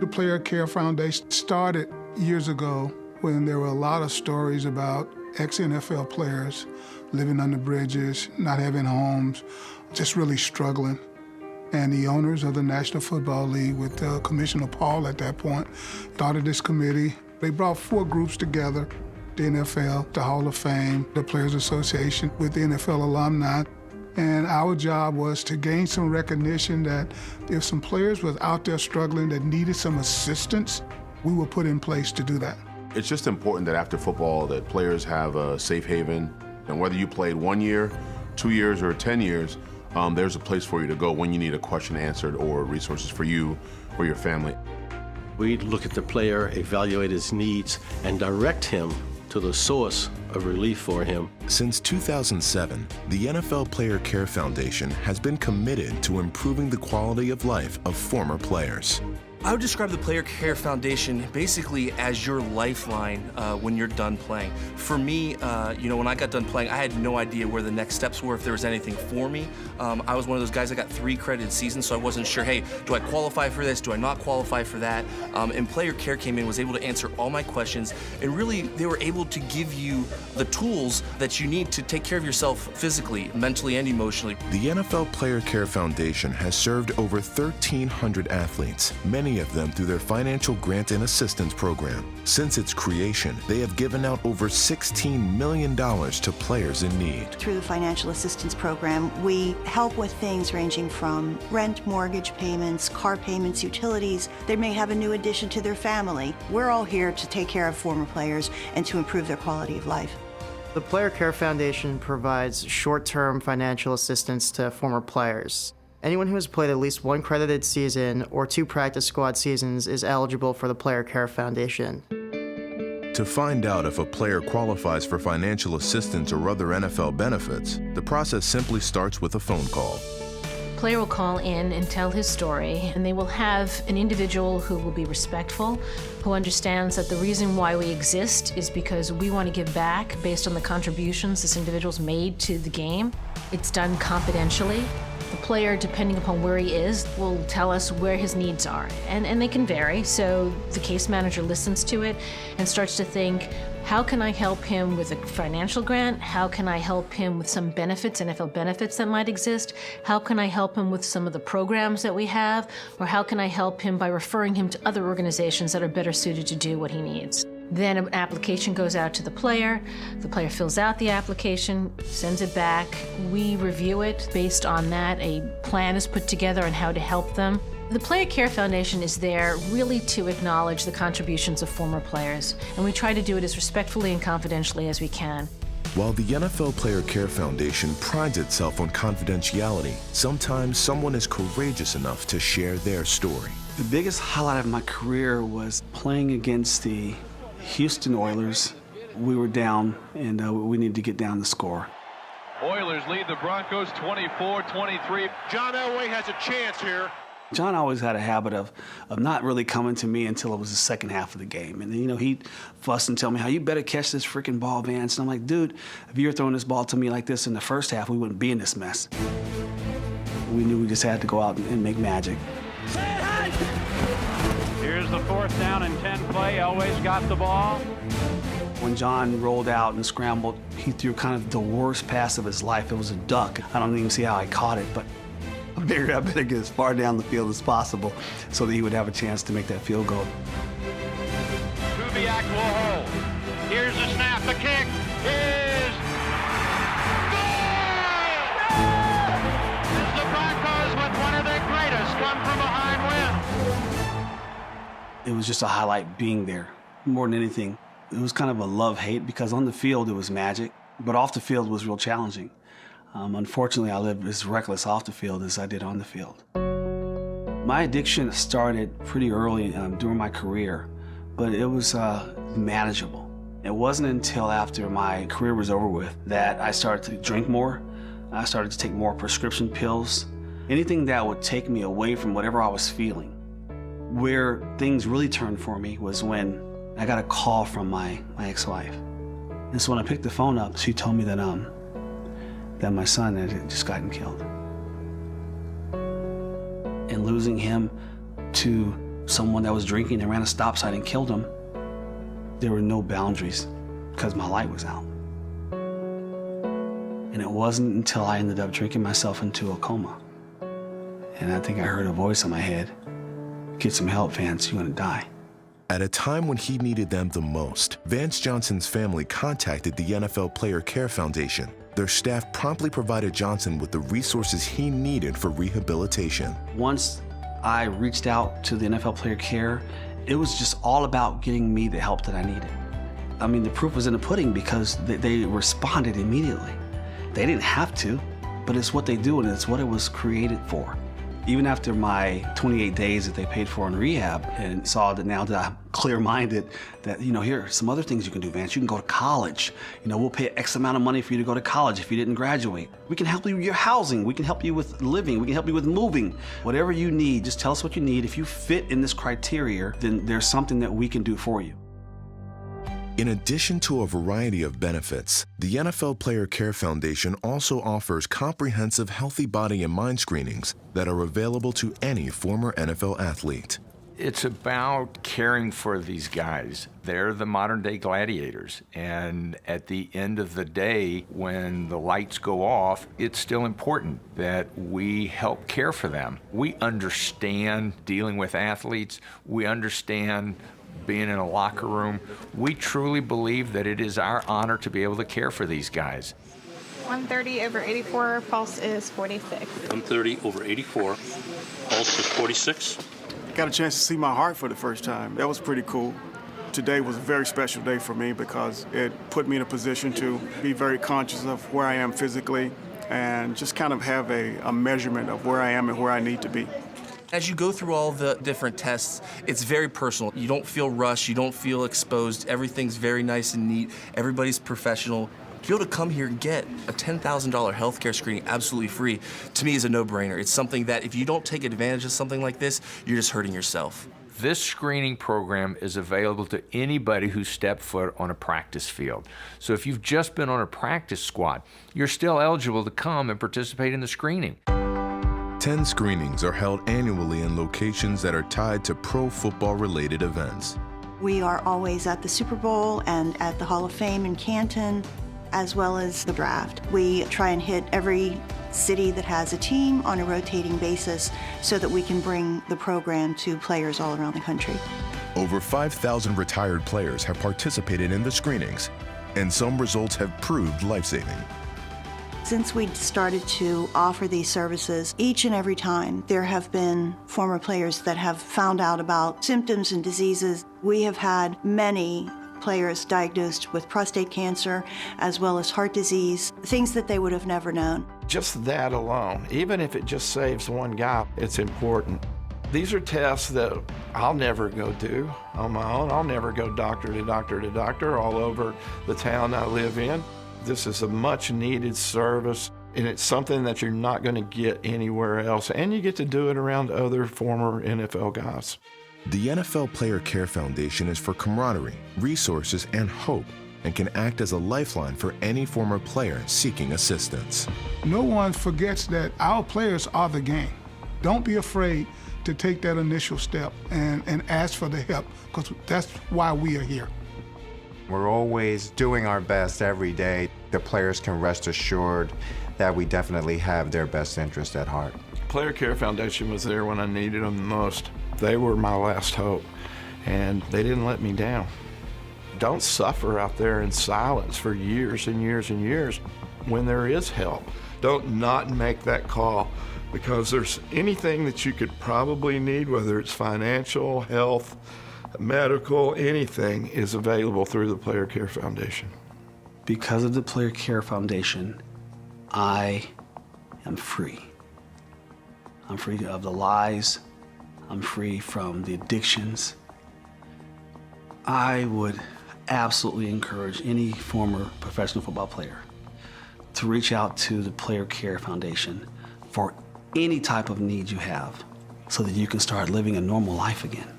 The Player Care Foundation started years ago when there were a lot of stories about ex-NFL players living under bridges, not having homes, just really struggling. And the owners of the National Football League, with Commissioner Paul at that point, started this committee. They brought 4 groups together: the NFL, the Hall of Fame, the Players Association, with the NFL alumni. And our job was to gain some recognition that if some players were out there struggling that needed some assistance, we were put in place to do that. It's just important that after football that players have a safe haven. And whether you played 1 year, 2 years, or 10 years, there's a place for you to go when you need a question answered or resources for you or your family. We look at the player, evaluate his needs, and direct him to the source of relief for him. Since 2007, the NFL Player Care Foundation has been committed to improving the quality of life of former players. I would describe the Player Care Foundation basically as your lifeline when you're done playing. For me, when I got done playing, I had no idea where the next steps were, if there was anything for me. I was one of those guys that got 3 credited seasons, so I wasn't sure, hey, do I qualify for this? Do I not qualify for that? And Player Care came in, was able to answer all my questions, and really they were able to give you the tools that you need to take care of yourself physically, mentally, and emotionally. The NFL Player Care Foundation has served over 1,300 athletes, many of them through their financial grant and assistance program. Since its creation, they have given out over $16 million to players in need. Through the financial assistance program, we help with things ranging from rent, mortgage payments, car payments, utilities. They may have a new addition to their family. We're all here to take care of former players and to improve their quality of life. The Player Care Foundation provides short-term financial assistance to former players. Anyone who has played at least 1 credited season or 2 practice squad seasons is eligible for the Player Care Foundation. To find out if a player qualifies for financial assistance or other NFL benefits, the process simply starts with a phone call. The player will call in and tell his story, and they will have an individual who will be respectful, who understands that the reason why we exist is because we want to give back based on the contributions this individual's made to the game. It's done confidentially. The player, depending upon where he is, will tell us where his needs are, and they can vary, so the case manager listens to it and starts to think, how can I help him with a financial grant? How can I help him with some benefits, NFL benefits that might exist? How can I help him with some of the programs that we have? Or how can I help him by referring him to other organizations that are better suited to do what he needs? Then an application goes out to the player fills out the application, sends it back, we review it. Based on that, a plan is put together on how to help them. The Player Care Foundation is there really to acknowledge the contributions of former players, and we try to do it as respectfully and confidentially as we can. While the NFL Player Care Foundation prides itself on confidentiality, sometimes someone is courageous enough to share their story. The biggest highlight of my career was playing against the Houston Oilers. We were down, and we needed to get down the score. Oilers lead the Broncos 24-23. John Elway has a chance here. John always had a habit of not really coming to me until it was the second half of the game. And then, he'd fuss and tell me, how you better catch this freaking ball, Vance. And I'm like, dude, if you were throwing this ball to me like this in the first half, we wouldn't be in this mess. We knew we just had to go out and make magic. Here's the 4th down and 10 play. Elway's got the ball. When John rolled out and scrambled, he threw kind of the worst pass of his life. It was a duck. I don't even see how I caught it, but I figured I better get as far down the field as possible so that he would have a chance to make that field goal. Kubiak will hold. Here's the snap. The kick is good! As the Broncos, with one of their greatest come-from-behind wins. It was just a highlight being there. More than anything, it was kind of a love-hate, because on the field it was magic, but off the field was real challenging. Unfortunately, I lived as reckless off the field as I did on the field. My addiction started pretty early during my career, but it was manageable. It wasn't until after my career was over with that I started to drink more. I started to take more prescription pills, anything that would take me away from whatever I was feeling. Where things really turned for me was when I got a call from my ex-wife. And so when I picked the phone up, she told me that my son had just gotten killed. And losing him to someone that was drinking and ran a stop sign and killed him, there were no boundaries because my light was out. And it wasn't until I ended up drinking myself into a coma. And I think I heard a voice in my head, "Get some help, Vance, you're gonna die." At a time when he needed them the most, Vance Johnson's family contacted the NFL Player Care Foundation. Their staff promptly provided Johnson with the resources he needed for rehabilitation. Once I reached out to the NFL Player Care, it was just all about getting me the help that I needed. I mean, the proof was in the pudding because they responded immediately. They didn't have to, but it's what they do and it's what it was created for. Even after my 28 days that they paid for in rehab and saw that now that I'm clear-minded, that, here are some other things you can do, Vance. You can go to college. We'll pay X amount of money for you to go to college if you didn't graduate. We can help you with your housing. We can help you with living. We can help you with moving. Whatever you need, just tell us what you need. If you fit in this criteria, then there's something that we can do for you. In addition to a variety of benefits, the NFL Player Care Foundation also offers comprehensive healthy body and mind screenings that are available to any former NFL athlete. It's about caring for these guys. They're the modern-day gladiators, and at the end of the day, when the lights go off, it's still important that we help care for them. We understand dealing with athletes. We understand being in a locker room. We truly believe that it is our honor to be able to care for these guys. 130/84, pulse is 46. 130/84, pulse is 46. Got a chance to see my heart for the first time. That was pretty cool. Today was a very special day for me because it put me in a position to be very conscious of where I am physically and just kind of have a measurement of where I am and where I need to be. As you go through all the different tests, it's very personal. You don't feel rushed, you don't feel exposed. Everything's very nice and neat. Everybody's professional. To be able to come here and get a $10,000 healthcare screening absolutely free, to me is a no-brainer. It's something that if you don't take advantage of something like this, you're just hurting yourself. This screening program is available to anybody who stepped foot on a practice field. So if you've just been on a practice squad, you're still eligible to come and participate in the screening. 10 screenings are held annually in locations that are tied to pro football-related events. We are always at the Super Bowl and at the Hall of Fame in Canton, as well as the draft. We try and hit every city that has a team on a rotating basis so that we can bring the program to players all around the country. Over 5,000 retired players have participated in the screenings, and some results have proved life-saving. Since we started to offer these services, each and every time there have been former players that have found out about symptoms and diseases. We have had many players diagnosed with prostate cancer as well as heart disease, things that they would have never known. Just that alone, even if it just saves one guy, it's important. These are tests that I'll never go do on my own. I'll never go doctor to doctor to doctor all over the town I live in. This is a much needed service, and it's something that you're not going to get anywhere else, and you get to do it around other former NFL guys. The NFL Player Care Foundation is for camaraderie, resources, and hope, and can act as a lifeline for any former player seeking assistance. No one forgets that our players are the game. Don't be afraid to take that initial step and ask for the help, because that's why we are here. We're always doing our best every day. The players can rest assured that we definitely have their best interest at heart. Player Care Foundation was there when I needed them the most. They were my last hope, and they didn't let me down. Don't suffer out there in silence for years and years and years when there is help. Don't not make that call, because there's anything that you could probably need, whether it's financial, health, medical, anything is available through the Player Care Foundation. Because of the Player Care Foundation, I am free. I'm free of the lies. I'm free from the addictions. I would absolutely encourage any former professional football player to reach out to the Player Care Foundation for any type of need you have so that you can start living a normal life again.